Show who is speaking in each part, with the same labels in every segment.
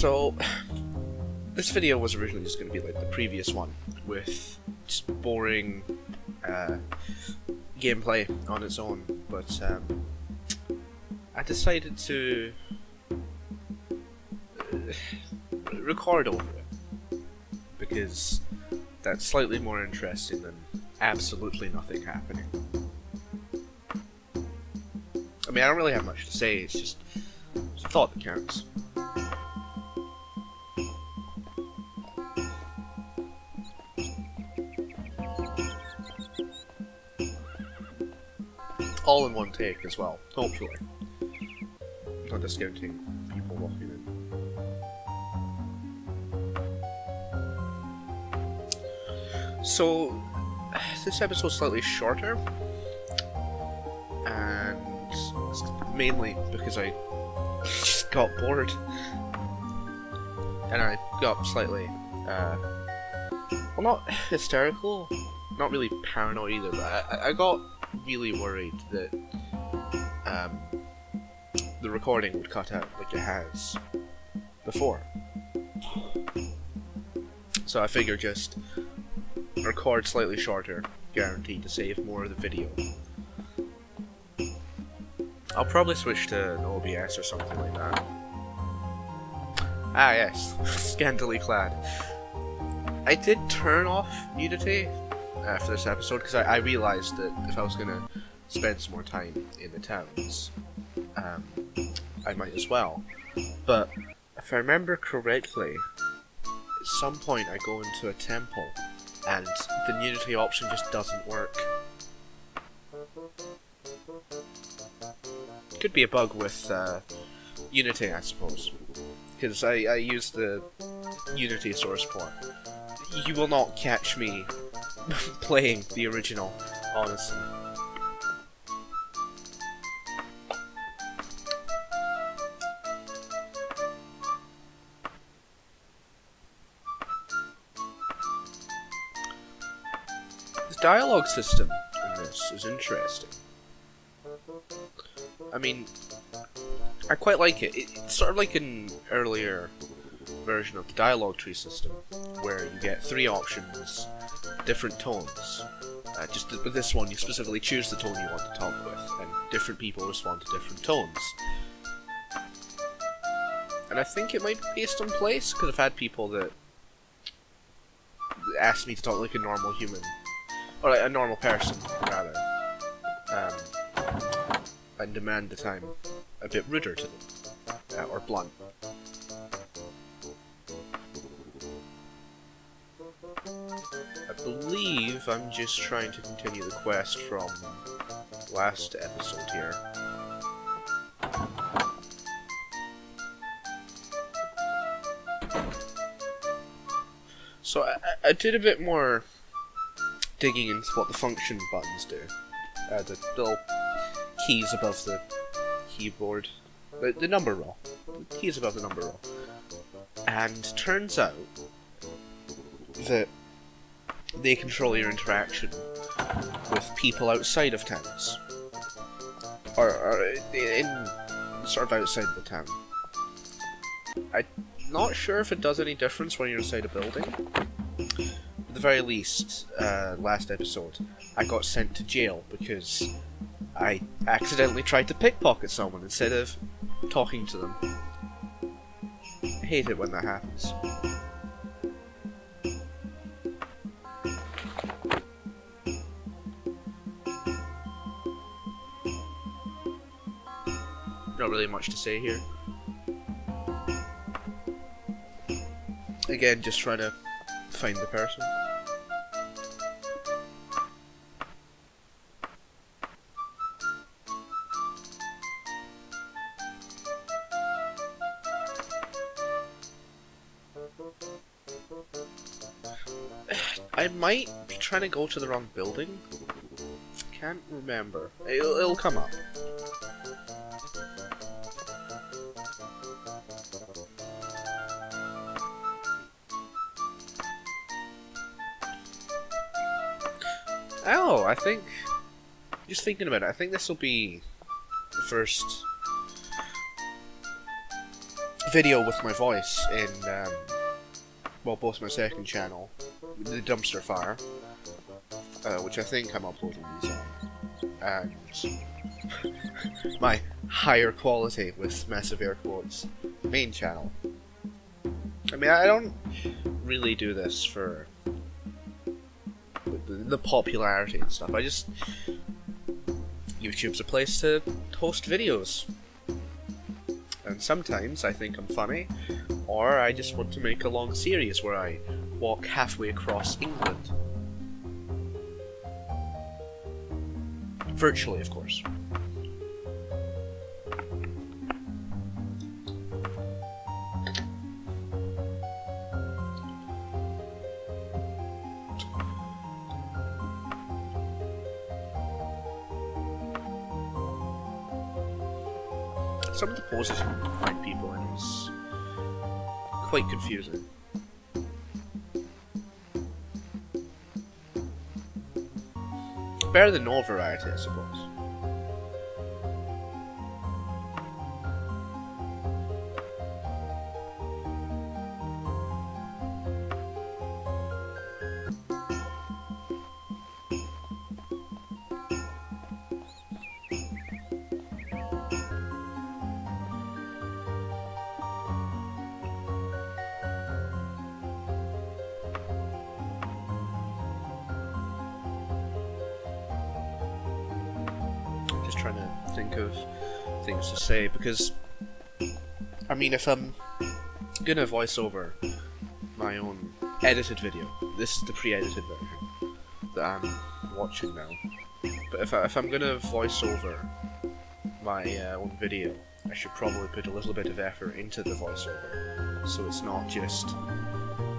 Speaker 1: So, this video was originally just going to be like the previous one, with just boring gameplay on its own, but I decided to record over it, because that's slightly more interesting than absolutely nothing happening. I mean, I don't really have much to say, it's just a thought that counts. All in one take as well, hopefully. Not discounting people walking in. So, this episode's slightly shorter, and it's mainly because I just got bored, and I got slightly, well, not hysterical, not really paranoid either, but I got really worried that the recording would cut out like it has before. So I figured just record slightly shorter, guaranteed to save more of the video. I'll probably switch to OBS or something like that. Ah yes, scantily clad. I did turn off nudity for this episode because I realised that if I was going to spend some more time in the towns, I might as well. But if I remember correctly, at some point I go into a temple and the nudity option just doesn't work. Could be a bug with Unity, I suppose, because I use the Unity source port. You will not catch me playing the original, honestly. The dialogue system in this is interesting. I mean, I quite like it. It's sort of like an earlier version of the dialogue tree system, where you get 3 options, different tones. Just with this one, you specifically choose the tone you want to talk with, and different people respond to different tones. And I think it might be based on place, because I've had people that ask me to talk like a normal human, or like a normal person, rather, and demand that I'm a bit ruder to them, or blunt. I believe I'm just trying to continue the quest from last episode here. So I did a bit more digging into what the function buttons do. The little keys above the keyboard. The number row. The keys above the number row. And turns out that they control your interaction with people outside of towns. Or in sort of outside of the town. I'm not sure if it does any difference when you're inside a building. At the very least, last episode, I got sent to jail because I accidentally tried to pickpocket someone instead of talking to them. I hate it when that happens. Not really much to say here. Again, just trying to find the person. I might be trying to go to the wrong building. Can't remember. It'll come up. Oh, I think... Just thinking about it, I think this will be the first video with my voice in, well, both my second channel, the Dumpster Fire, which I think I'm uploading these on, and my higher quality, with massive air quotes, main channel. I mean, I don't really do this for the popularity and stuff. YouTube's a place to host videos. And sometimes I think I'm funny, or I just want to make a long series where I walk halfway across England. Virtually, of course. Some of the poses you find people in is quite confusing. Better than no variety, I suppose. Just trying to think of things to say, because I mean, if I'm gonna voice over my own edited video, this is the pre-edited version that I'm watching now, but if I'm gonna voice over my own video, I should probably put a little bit of effort into the voiceover, so it's not just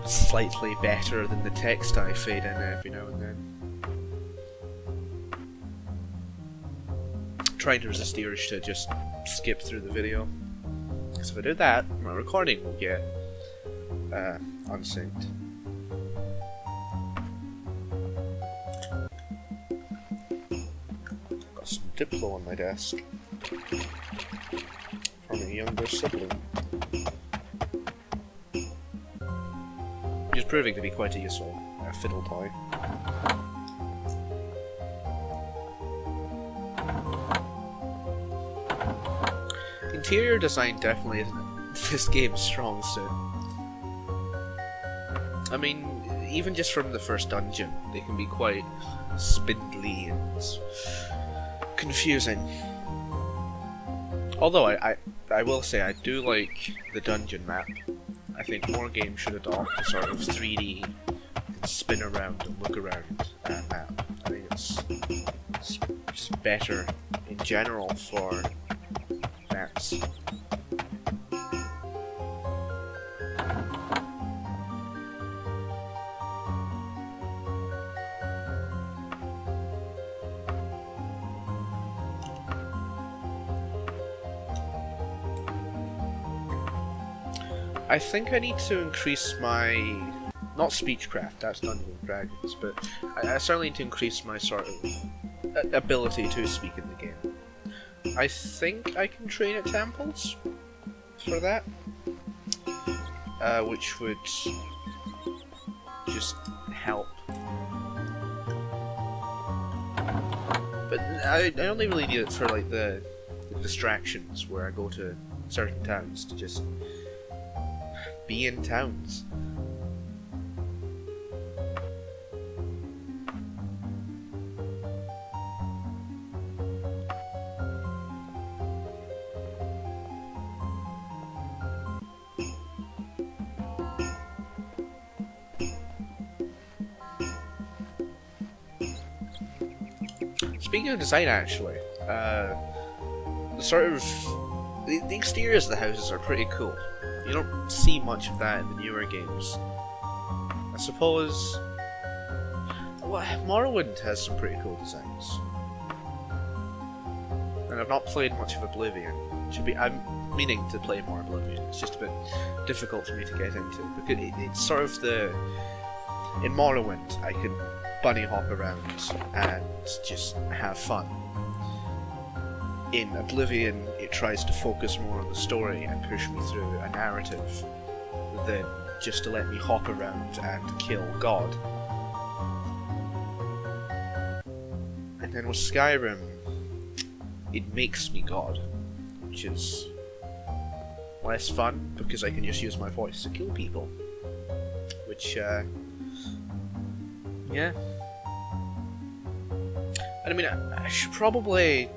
Speaker 1: slightly better than the text I fade in every now and then. Trying to resist the urge to just skip through the video, because if I do that, my recording will get unsynced. Got some Diplo on my desk from a younger sibling. Which is proving to be quite a useful fiddle toy. Interior design definitely isn't this game's strong suit. I mean, even just from the first dungeon, they can be quite spindly and confusing. Although I will say I do like the dungeon map. I think more games should adopt a sort of 3D spin around and look around map. I think it's just better in general for maps. I think I need to increase my, not speechcraft, that's Dungeons and Dragons, but I certainly need to increase my sort of ability to speak in the game. I think I can train at temples for that, which would just help. But I only really need it for like the distractions where I go to certain towns to just be in towns. Speaking of design, actually, the exteriors of the houses are pretty cool. You don't see much of that in the newer games. I suppose, well, Morrowind has some pretty cool designs, and I've not played much of Oblivion. I'm meaning to play more Oblivion. It's just a bit difficult for me to get into because it's sort of in Morrowind I can bunny hop around and just have fun. In Oblivion, it tries to focus more on the story and push me through a narrative than just to let me hop around and kill God. And then with Skyrim, it makes me God, which is less fun because I can just use my voice to kill people. Which, yeah. And I mean, I should probably,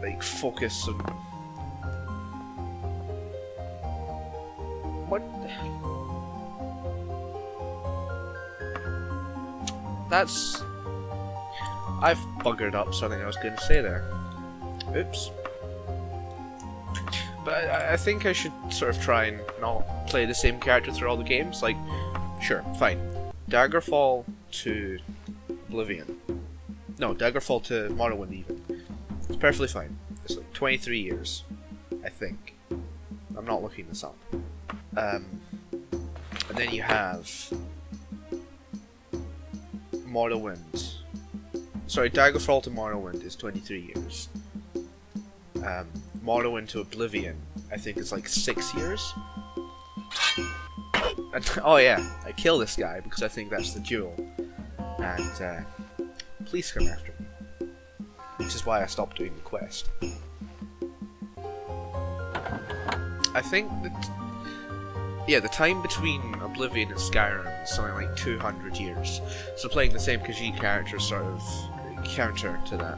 Speaker 1: like, focus on... What? That's... I've buggered up something I was going to say there. Oops. But I think I should sort of try and not play the same character through all the games. Like, sure, fine. Daggerfall to Oblivion. No, Daggerfall to Morrowind even. It's perfectly fine. It's like 23 years, I think. I'm not looking this up. And then you have Morrowind. Sorry, Daggerfall to Morrowind is 23 years. Morrowind to Oblivion, I think, is like 6 years. And, oh yeah, I kill this guy because I think that's the duel. And police come after me. Which is why I stopped doing the quest. I think that... Yeah, the time between Oblivion and Skyrim is something like 200 years. So playing the same Khajiit character is sort of counter to that.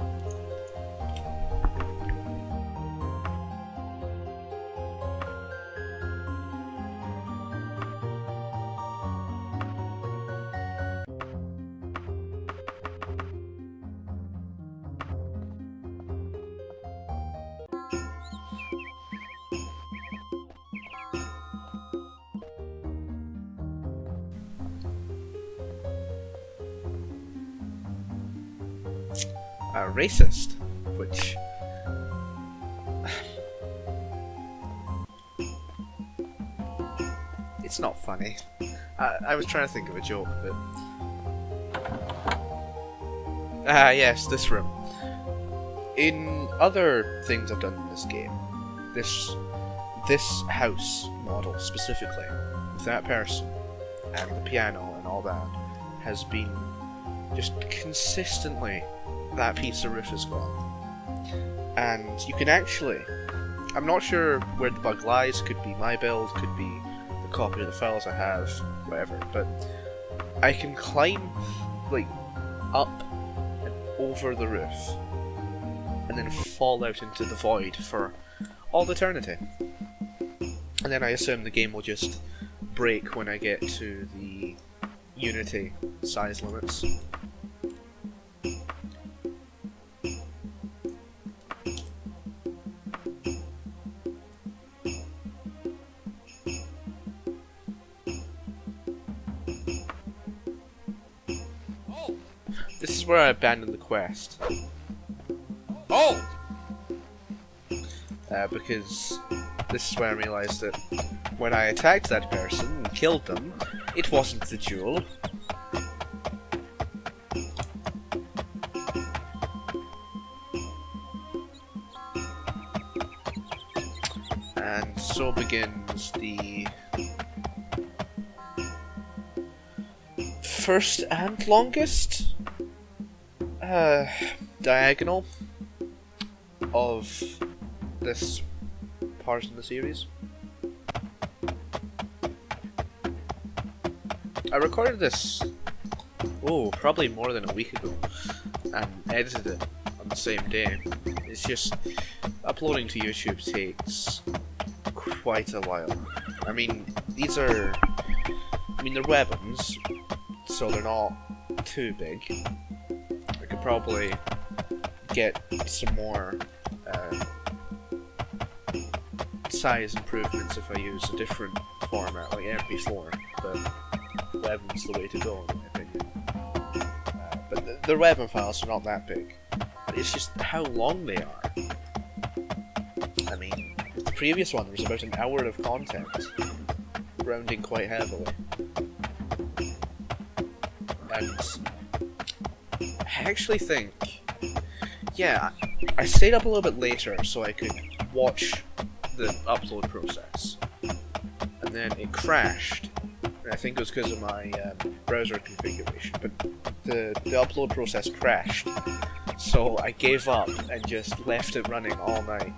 Speaker 1: Racist, which it's not funny. I was trying to think of a joke, but yes, this room. In other things I've done in this game, this house model specifically, with that person and the piano and all that, has been just consistently that piece of roof is gone. And you can actually... I'm not sure where the bug lies, could be my build, could be the copy of the files I have, whatever, but I can climb, like, up and over the roof, and then fall out into the void for all eternity. And then I assume the game will just break when I get to the Unity size limits. This is where I abandoned the quest. Oh! Because this is where I realised that when I attacked that person and killed them, it wasn't the duel. And so begins the first and longest diagonal of this part in the series. I recorded this, probably more than a week ago, and edited it on the same day. It's just, uploading to YouTube takes quite a while. I mean, they're weapons, so they're not too big. I could probably get some more size improvements if I use a different format like MP4, but weapons the way to go in my opinion. But the weapon files are not that big. It's just how long they are. I mean, with the previous one there was about an hour of content, rounding quite heavily. And I actually think, yeah, I stayed up a little bit later so I could watch the upload process, and then it crashed. I think it was because of my browser configuration, but the upload process crashed, so I gave up and just left it running all night.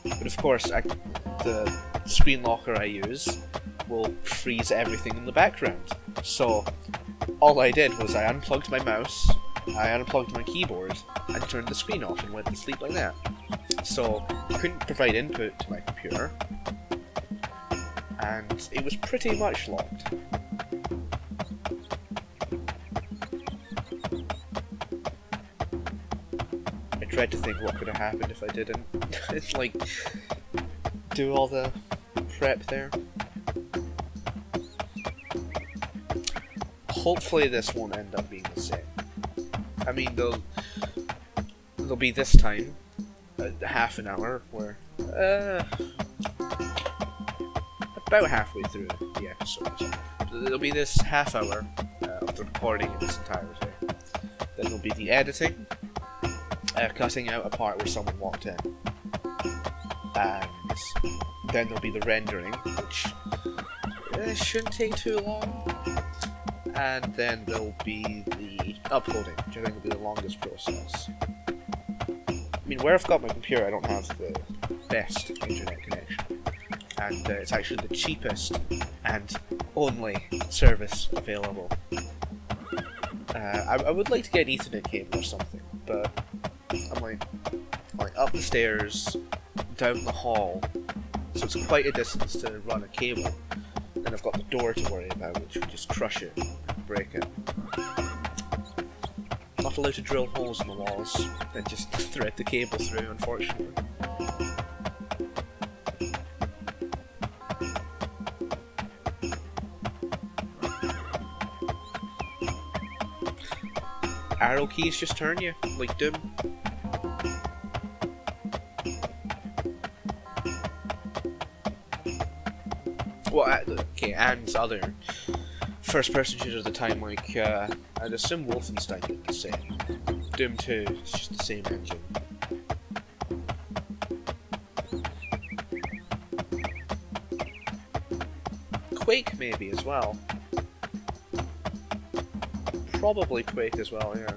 Speaker 1: But of course, the screen locker I use will freeze everything in the background. So all I did was I unplugged my mouse, I unplugged my keyboard, and turned the screen off and went to sleep like that. So I couldn't provide input to my computer, and it was pretty much locked. I dread to think what could have happened if I didn't like do all the prep there. Hopefully this won't end up being the same. I mean, there'll be this time, half an hour, where about halfway through the episode. So there'll be this half hour of the recording in its entirety. Then there'll be the editing, cutting out a part where someone walked in, and then there'll be the rendering, which shouldn't take too long. And then there'll be the uploading, which I think will be the longest process. I mean, where I've got my computer, I don't have the best internet connection. And it's actually the cheapest and only service available. I would like to get an Ethernet cable or something, but I'm like up the stairs, down the hall, so it's quite a distance to run a cable. Then I've got the door to worry about, which would just crush it and break it. Not allowed to drill holes in the walls and just thread the cable through, unfortunately. Arrow keys just turn you, like Doom. Well, okay, and other first-person shooters at the time, like, I'd assume Wolfenstein did the same. Doom 2, it's just the same engine. Quake, maybe, as well. Probably Quake as well, yeah.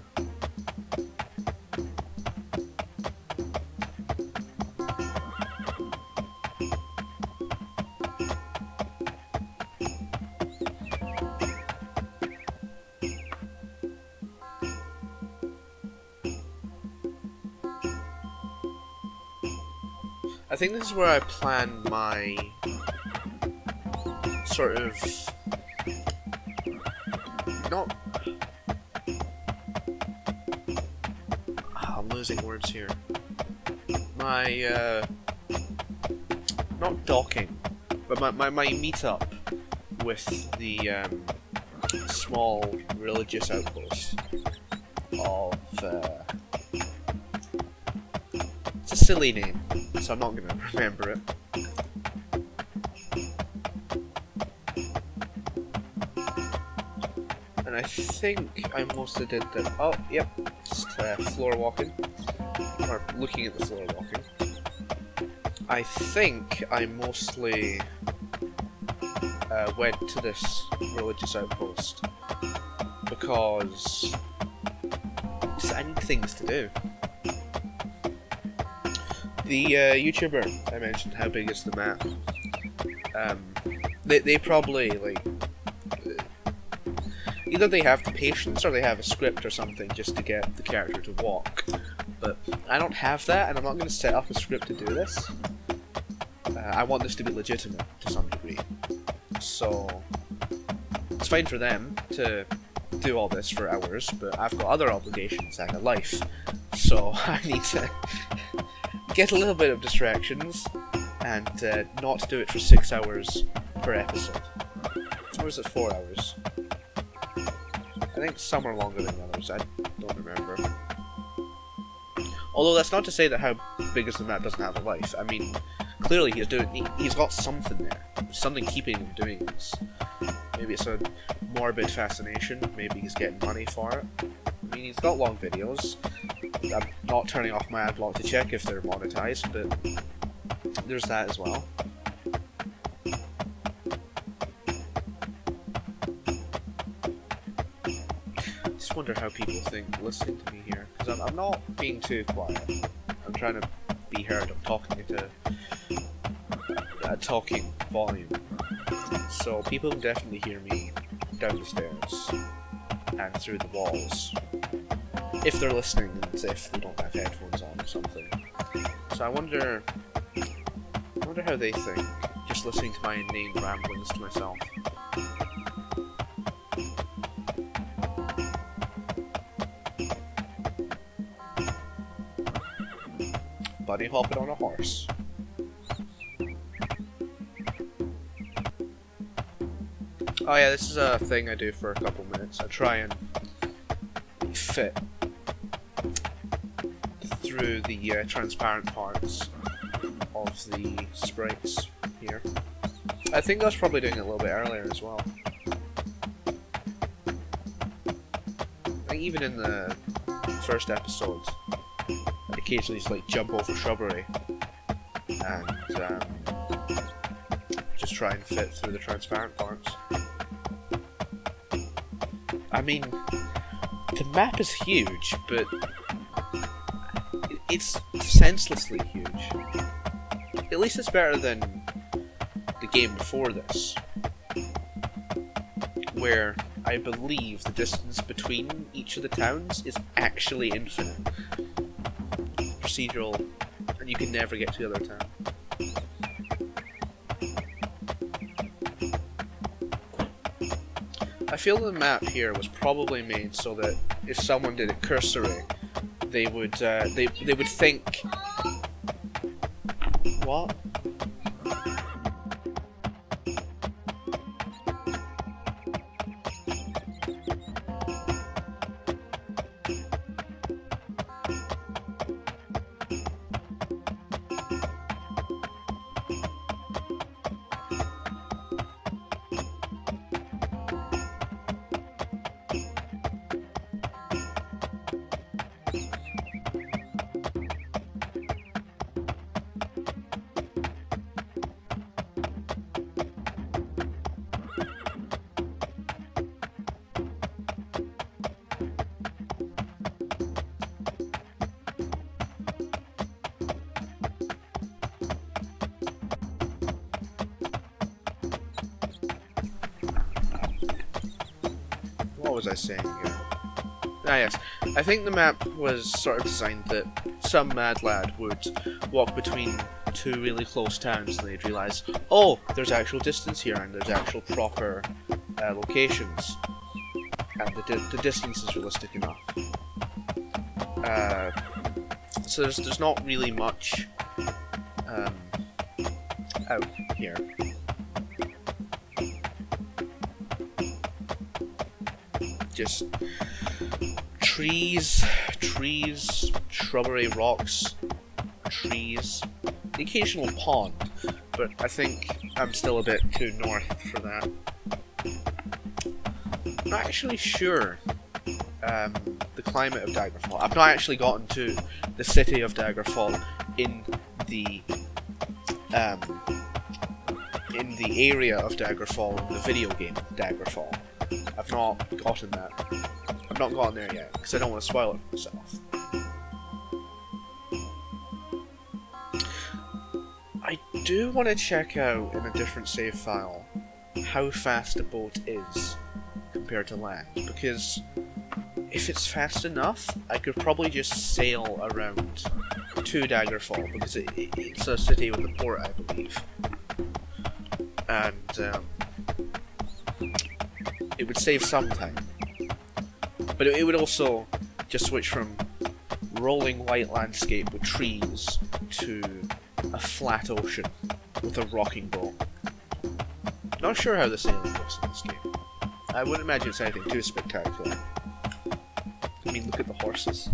Speaker 1: I think this is where I plan my sort of not. I'm losing words here. My not docking, but my meetup with the small religious outpost of. It's a silly name, so I'm not going to remember it. And I think I mostly did that. Oh, yep, just floor walking, or looking at the floor walking. I think I mostly went to this religious outpost because I need things to do. The YouTuber I mentioned, how big is the map? They probably like either they have the patience or they have a script or something just to get the character to walk. But I don't have that, and I'm not going to set up a script to do this. I want this to be legitimate to some degree, so it's fine for them to do all this for hours, but I've got other obligations and a life, so I need to get a little bit of distractions and not do it for 6 hours per episode. Or is it 4 hours? I think some are longer than others, I don't remember. Although that's not to say that how big is the map doesn't have a life. I mean, clearly he's got something there. Something keeping him doing this. Maybe it's a morbid fascination, maybe he's getting money for it. I mean, he's got long videos. I'm not turning off my ad block to check if they're monetized, but there's that as well. Just wonder how people think listening to me here, because I'm not being too quiet. I'm trying to be heard. I'm talking into a talking volume, so people can definitely hear me down the stairs and through the walls if they're listening and if they don't have headphones on or something. So I wonder how they think just listening to my inane ramblings to myself. Bunny hopping on a horse. Oh yeah, this is a thing I do for a couple minutes. I try and fit through the transparent parts of the sprites here. I think I was probably doing it a little bit earlier as well. I think even in the first episode, I'd occasionally just like jump over shrubbery and just try and fit through the transparent parts. I mean, the map is huge, but it's senselessly huge. At least it's better than the game before this, where I believe the distance between each of the towns is actually infinite. Procedural, and you can never get to the other town. I feel the map here was probably made so that if someone did it cursory, they would think, what? What was I saying here? Ah yes, I think the map was sort of designed that some mad lad would walk between two really close towns and they'd realise, oh, there's actual distance here and there's actual proper locations. And the distance is realistic enough. So there's not really much out here. Just trees, shrubbery, rocks, trees, the occasional pond, but I think I'm still a bit too north for that. I'm not actually sure the climate of Daggerfall. I've not actually gotten to the city of Daggerfall in the area of Daggerfall in the video game Daggerfall. I've not gotten that. I've not gotten there yet, because I don't want to spoil it for myself. I do want to check out in a different save file how fast a boat is compared to land, because if it's fast enough, I could probably just sail around to Daggerfall, because it's a city with a port, I believe. And it would save some time, but it would also just switch from rolling white landscape with trees to a flat ocean with a rocking boat. Not sure how the sailing looks in this game. I wouldn't imagine it's anything too spectacular. I mean, look at the horses.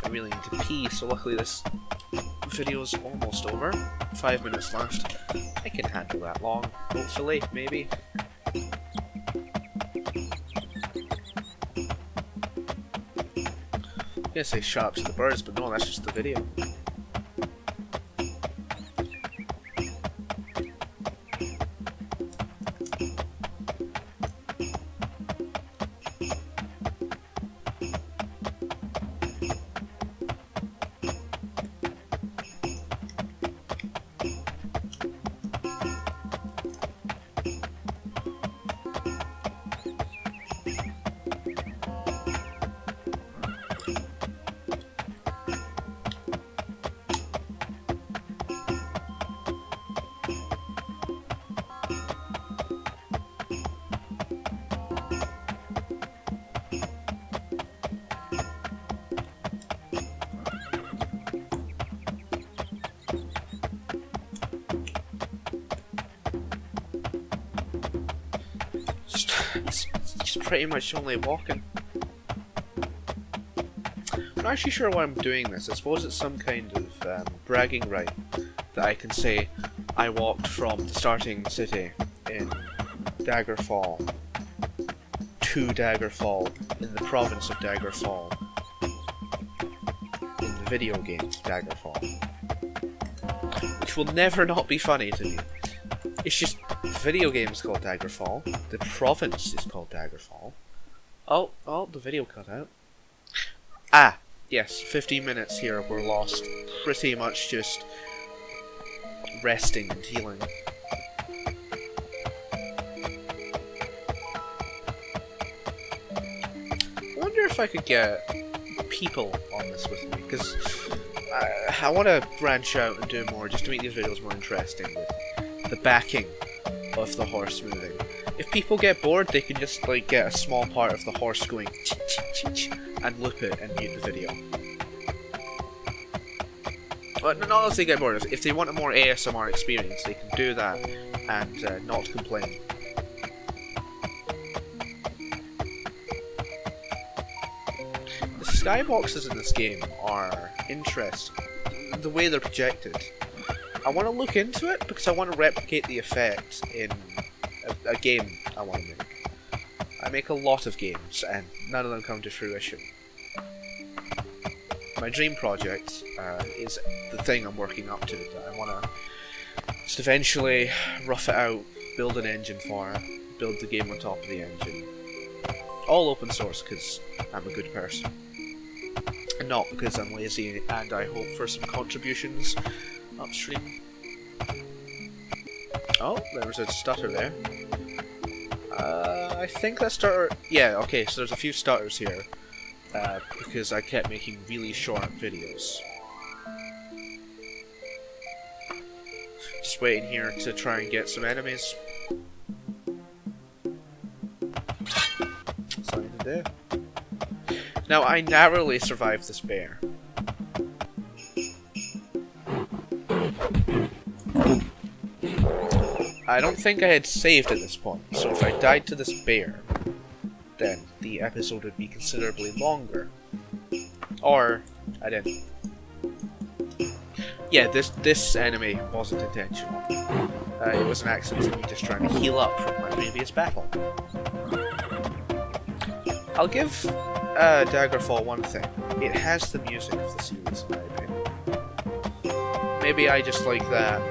Speaker 1: I really need to pee, so luckily this video's almost over. 5 minutes left. I can handle that long, hopefully, maybe. I'm gonna say shut up to the birds, but no, that's just the video. Just pretty much only walking. I'm not actually sure why I'm doing this. I suppose it's some kind of bragging right that I can say I walked from the starting city in Daggerfall to Daggerfall in the province of Daggerfall in the video game Daggerfall, which will never not be funny to me. It's just the video game is called Daggerfall. The province is called Daggerfall. Oh, the video cut out. Ah, yes, 15 minutes here were lost. Pretty much just resting and healing. I wonder if I could get people on this with me, because I want to branch out and do more, just to make these videos more interesting with the backing of the horse moving. If people get bored, they can just like get a small part of the horse going and loop it and mute the video. But not if they get bored. If they want a more ASMR experience, they can do that and not complain. The skyboxes in this game are interesting. The way they're projected. I want to look into it because I want to replicate the effect in a game I want to make. I make a lot of games and none of them come to fruition. My dream project is the thing I'm working up to. That I want to just eventually rough it out, build an engine for it, build the game on top of the engine. All open source because I'm a good person. And not because I'm lazy and I hope for some contributions upstream. Oh, there was a stutter there. I think that stutter... Yeah, okay, so there's a few stutters here. Because I kept making really short videos. Just waiting here to try and get some enemies. That's all I need to do. Now, I narrowly survived this bear. I don't think I had saved at this point, so if I died to this bear, then the episode would be considerably longer. Or, I didn't. Yeah, this enemy wasn't intentional. It was an accident of me just trying to heal up from my previous battle. I'll give Daggerfall one thing. It has the music of the series, in my opinion. Maybe I just like that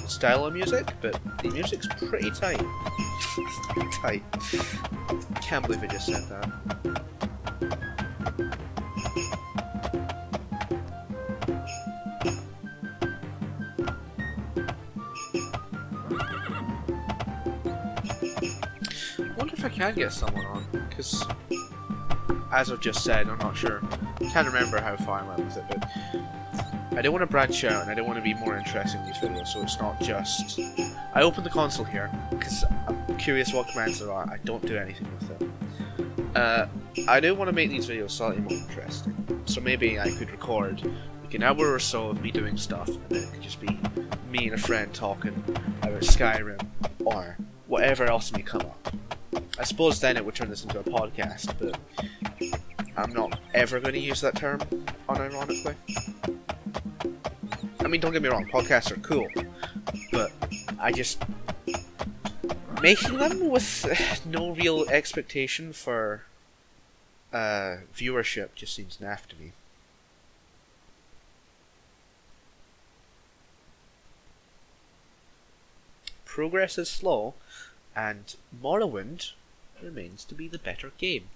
Speaker 1: style of music, but the music's pretty tight. Tight. Can't believe I just said that. I wonder if I can get someone on, because as I've just said, I'm not sure. I can't remember how far I went with it, but I do want to branch out and I do want to be more interesting in these videos, so it's not just... I opened the console here because I'm curious what commands there are. I don't do anything with them. I do want to make these videos slightly more interesting, so maybe I could record like an hour or so of me doing stuff, and then it could just be me and a friend talking about Skyrim or whatever else may come up. I suppose then it would turn this into a podcast, but I'm not ever going to use that term unironically. I mean, don't get me wrong, podcasts are cool, but I just making them with no real expectation for viewership just seems naff to me. Progress is slow, and Morrowind remains to be the better game.